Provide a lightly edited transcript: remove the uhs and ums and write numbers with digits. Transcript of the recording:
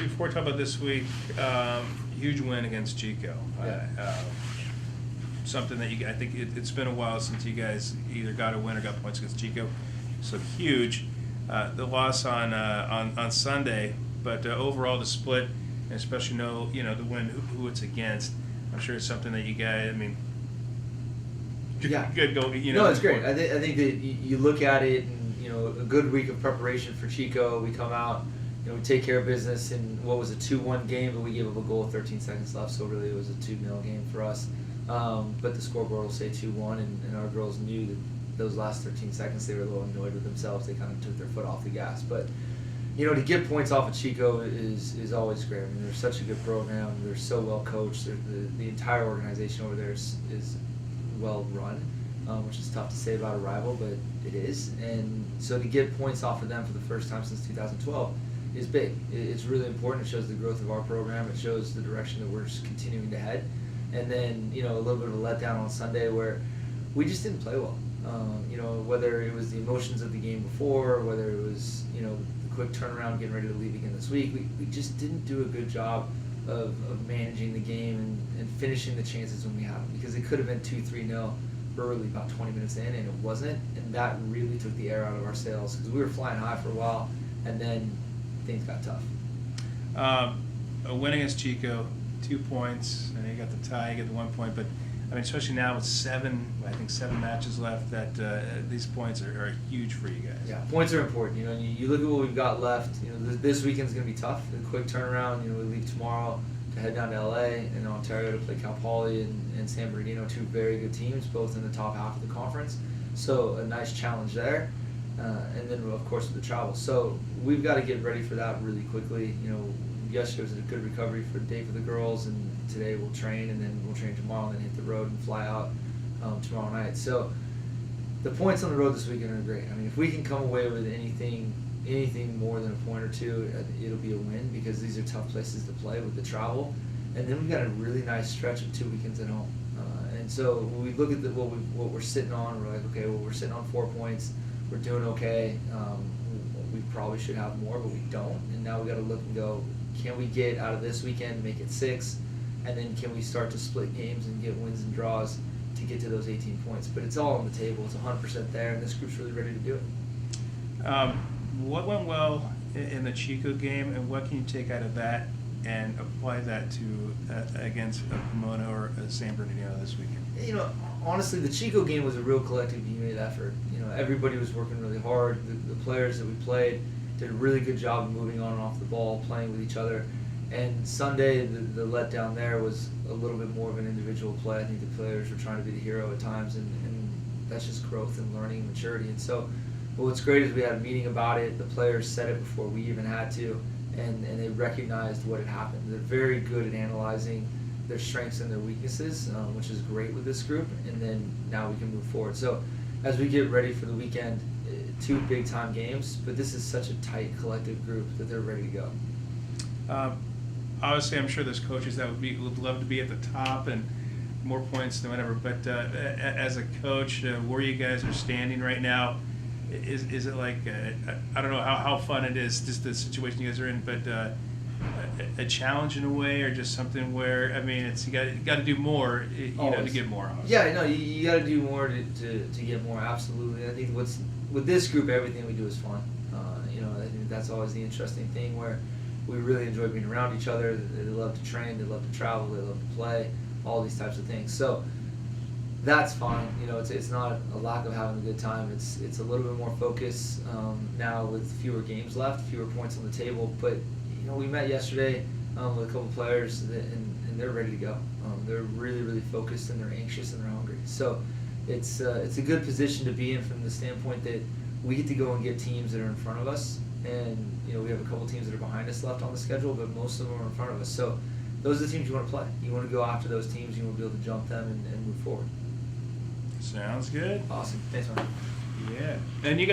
before we talk about this week, huge win against Chico. Yeah. Something that I think it's been a while since you guys either got a win or got points against Chico. So huge. The loss on Sunday, but overall the split, and especially the win who it's against. I'm sure it's something that you guys. I mean, good goal. No, it's great. I think that you look at it, and a good week of preparation for Chico. We come out, we take care of business in what was a 2-1 game, but we gave up a goal with 13 seconds left, so really it was a 2-0 game for us. But the scoreboard will say 2-1, and our girls knew that those last 13 seconds they were a little annoyed with themselves. They kind of took their foot off the gas. But, to get points off of Chico is always great. I mean, they're such a good program. They're so well coached. The entire organization over there is well run, which is tough to say about a rival, but it is. And so to get points off of them for the first time since 2012 is big. It's really important. It shows the growth of our program. It shows the direction that we're just continuing to head. And then, a little bit of a letdown on Sunday where we just didn't play well. Whether it was the emotions of the game before, or whether it was, the quick turnaround getting ready to leave again this week, we just didn't do a good job of managing the game and finishing the chances when we had them, because it could have been 2-3-0 early, about 20 minutes in, and it wasn't, and that really took the air out of our sails, because we were flying high for a while, and then things got tough. A win against Chico, 2 points, and you got the tie, you get the 1 point, but I mean, especially now with 7 matches left, that these points are huge for you guys. Yeah, points are important. You look at what we've got left. This weekend's going to be tough. A quick turnaround. We leave tomorrow to head down to LA and Ontario to play Cal Poly and San Bernardino, 2 very good teams, both in the top half of the conference. So a nice challenge there. And then, of course, with the travel. So we've got to get ready for that really quickly. Yesterday was a good recovery day for the girls, and today we'll train, and then we'll train tomorrow, and then hit the road and fly out tomorrow night. So the points on the road this weekend are great. I mean, if we can come away with anything more than a point or two, it'll be a win, because these are tough places to play with the travel. And then we've got a really nice stretch of 2 weekends at home. And so when we look at what we're sitting on, we're like, okay, well, we're sitting on 4 points. We're doing okay. We probably should have more, but we don't. And now we got to look and go, can we get out of this weekend, make it 6, and then can we start to split games and get wins and draws to get to those 18 points? But it's all on the table. It's 100% there, and this group's really ready to do it. What went well in the Chico game, and what can you take out of that and apply that to against Pomona or San Bernardino this weekend? Honestly, the Chico game was a real collective unit effort. Everybody was working really hard. The players that we played did a really good job of moving on and off the ball, playing with each other. And Sunday, the letdown there was a little bit more of an individual play. I think the players were trying to be the hero at times, and that's just growth and learning and maturity. And so, what's great is we had a meeting about it. The players said it before we even had to, and they recognized what had happened. They're very good at analyzing their strengths and their weaknesses, which is great with this group. And then now we can move forward. So as we get ready for the weekend, 2 big-time games, but this is such a tight collective group that they're ready to go. Obviously, I'm sure there's coaches that would love to be at the top and more points than whatever. But as a coach, where you guys are standing right now, is it like I don't know how fun it is, just the situation you guys are in, but a challenge in a way, or just something where it's you got to do more, to get more. Yeah, no, you got to do more to get more. Absolutely. I think with this group, everything we do is fun. I think that's always the interesting thing, where we really enjoy being around each other. They love to train, they love to travel, they love to play, all these types of things. So that's fine. It's not a lack of having a good time. It's a little bit more focus now with fewer games left, fewer points on the table. But we met yesterday with a couple of players, and they're ready to go. They're really, really focused, and they're anxious, and they're hungry. So it's a good position to be in from the standpoint that we get to go and get teams that are in front of us. And we have a couple teams that are behind us left on the schedule, but most of them are in front of us. So those are the teams you want to play. You want to go after those teams. You want to be able to jump them and move forward. Sounds good. Awesome. Thanks, man. Yeah. And you guys